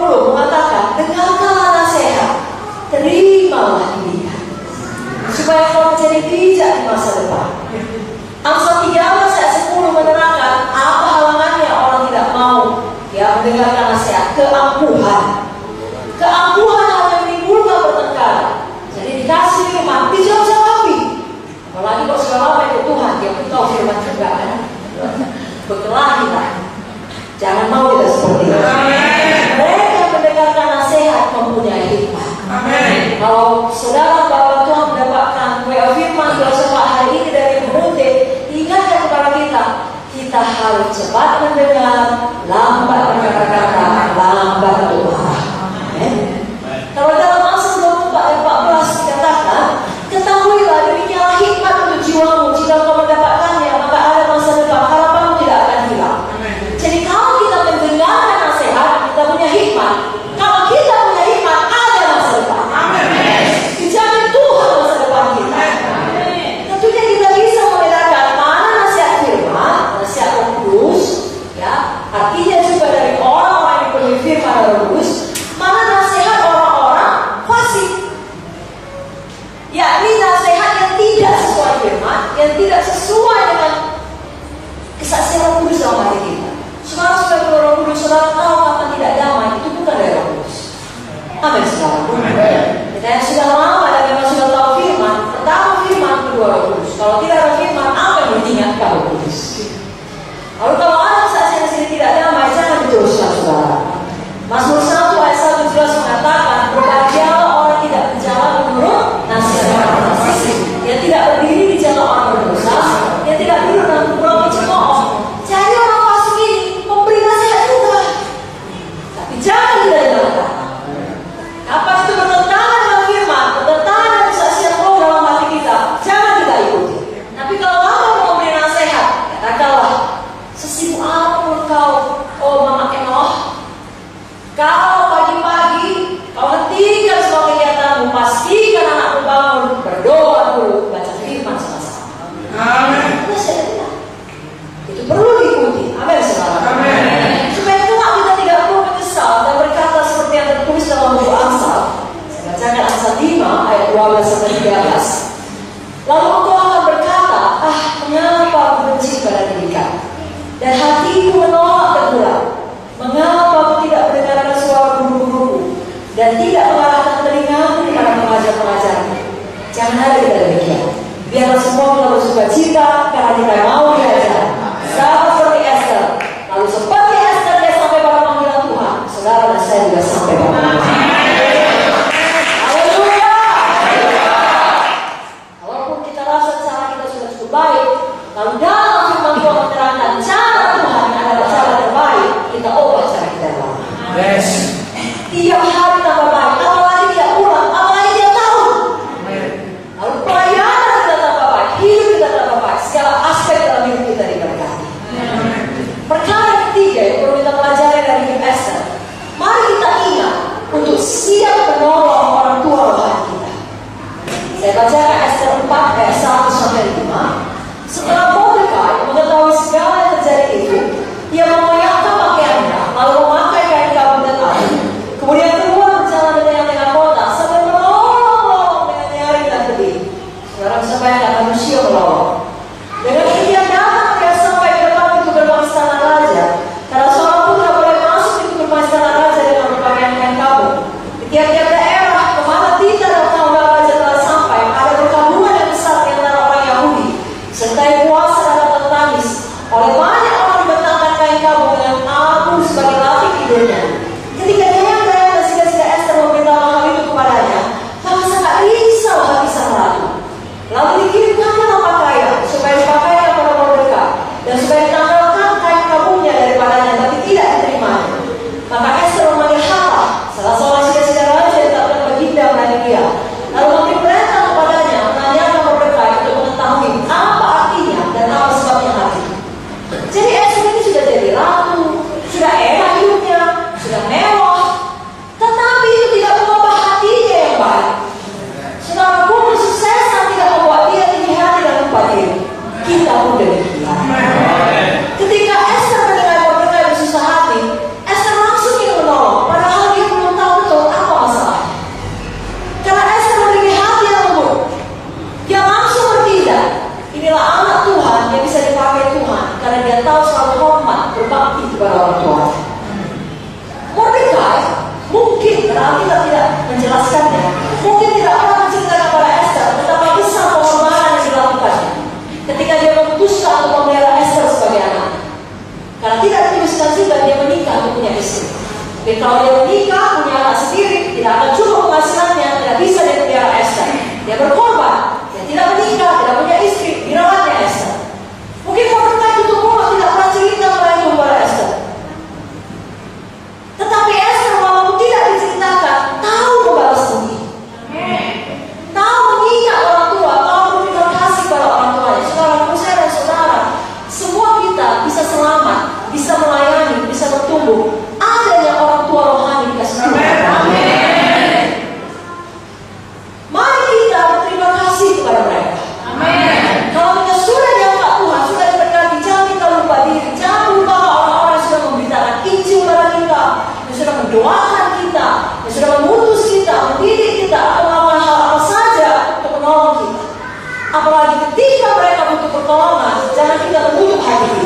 20 mengatakan, dengarkanlah nasihat, terimalah didikan, supaya kau menjadi bijak di masa depan. Amsal 3 ayat 10 menerangkan apa halangannya orang tidak mau mendengarkan nasihat. Keangkuhan. Keangkuhan hanya menimbulkan pertengkaran. Jadi dikasih firman, dijawab-jawabi. Apalagi kalau sudah lama ikut Tuhan, dia pun tahu firman juga kan. Berkelahi lah. Jangan mau kita seperti itu. Mereka yang mendengarkan nasihat mempunyai hikmat. Kalau saudara bahwa Tuhan mendapatkan firman filsafat hari ini dari Munte, ingatkan kepada kita harus cepat mendengar, lambat berkata-kata, lambat bermarah. Kalau dalam Amsal 24 ayat 14 dikatakan, ketahuilah demikianlah hikmat untuk jiwamu. Jika kau mendapatkannya, maka ada masa depan, harapanmu tidak akan hilang. Jadi kalau kita mendengarkan nasihat, kita punya hikmat. Kalau kita punya hikmat, ada masa depan. Dijamin Tuhan masa depan kita. Tentunya kita bisa membedakan mana nasihat firman, nasihat Roh Kudus, artinya juga dari orang-orang yang punya firman Roh Kudus, mana nasihat orang-orang fasik, yakni nasihat yang tidak sesuai firman, yang tidak sesuai dengan kesaksian Roh Kudus dalam hati kita. Saudara sudah keluar Roh Kudus, saudara tahu kapan tidak damai, itu bukan dari Roh Kudus. Amin, saudara. Kita yang sudah lama dan memang sudah tahu firman, pertama firman, kedua Roh Kudus. Kalau tidak ada firman, apa yang diingatkan Roh Kudus? Lalu kalau ada kesaksian di sini tidak damai, jangan diteruskan, saudara. Mazmur 1 ayat 1 jelas mengatakan, berbahagialah orang tidak berjalan menurut nasihat orang fasik, yang tidak berdiri di jalan orang berdosa, yang tidak duduk dalam kumpulan pencemooh. Jadi orang fasik ini memberi nasihat juga, tapi jangan kita dengarkan. Apa itu bertentangan dengan firman, bertentangan dengan kesaksian Roh dalam hati kita, jangan kita ikuti. Tapi kalau Allah memberi nasihat, katakanlah, sesibuk apapun kau Mama Enoh, kalau pagi-pagi kau hentikan semua kegiatanmu, pastikan anakmu bangun, berdoa dulu, baca firman sama-sama. Amin. Itu perlu diikuti. Amin, saudara. Amin. Supaya kita tidak perlu menyesal dan berkata seperti yang tertulis dalam buku Amsal. Saya bacakan Amsal 5 ayat 12 sampai 13. Lalu engkau akan berkata, mengapa aku benci pada didikan, dan hatiku menolak teguran. Mengapa aku tidak mendengarkan suara guru-guruku dan tidak mengarahkan telingamu kepada pengajar-pengajarmu? Jangan ada kita demikian. Biarlah semua kita bersuka cita karena kita mau diajar. Sama seperti Esther. Lalu seperti Esther dia sampai pada panggilan Tuhan, saudara dan saya juga sampai pada panggilan Tuhan. Haleluya. Walaupun kita rasa cara kita sudah cukup baik, lalu dalam firman Tuhan menerangkan cara Tuhan adalah cara terbaik, kita ubah cara kita dalam. Tiap hari tambah baik, apalagi dia pulang, apalagi dia tahu. Lalu pelayanan kita tambah baik, hidup kita tambah baik, segala aspek dalam hidup kita diberkati. Perkara yang ketiga yang perlu kita pelajari dari hidup Esther, mari kita ingat untuk siap menolong orang tua rohani kita. Saya bacakan Esther 4 ayat 1 sampai 5. Setelah Mordekai mengetahui segala yang terjadi itu, ia mengoyakkan pakaiannya, lalu memakai kain kabung dan abu. Kemudian keluar berjalan di tengah-tengah kota sambil melolong dengan nyaring dan pedih. Sekarang bisa bayangkan manusia melolong. Dengan ini dia datang sampai ke depan pintu gerbang istana raja, karena seorang pun tidak boleh masuk pintu gerbang istana raja dengan berpakaian kain kabung. Di tiap-tiap daerah kemana Tita dan saudara raja telah sampai, ada Alkitab tidak menjelaskannya. Mungkin tidak pernah menceritakan kepada Esther betapa besar pengorbanan yang dilakukannya ketika dia memutuskan untuk memelihara Esther sebagai anak. Karena tidak dituliskan juga dia menikah untuk punya istri. Jadi kalau dia menikah punya anak sendiri, tidak akan cukup penghasilannya, tidak bisa dia memelihara Esther. Dia berkorban, dia tidak menikah, tidak punya istri, dirawatnya Esther. Mungkin Mordekai tutup mulut tidak pernah cerita itu kepada Esther. Tetapi Esther walaupun tidak diceritakan, tahu membalas budi, tahu mengingat orang tua, tahu berterima kasih pada orang tuanya. Saudara, saya dan saudara, semua kita bisa selamat, bisa melayani, bisa bertumbuh. Adanya orang tua rohani dikasih Tuhan. Amin. Mari kita berterima kasih kepada mereka. Amin. Kalau kita sudah nyapa Tuhan, sudah diberkati, jangan kita lupa diri, jangan lupa orang-orang yang sudah memberitakan Injil kepada kita, yang sudah mendoakan kita, yang sudah mengutus kita, mendidik kita, atau melakukan hal apa saja untuk menolong kita. Apalagi ketika mereka butuh pertolongan, jangan kita menutup hati kita.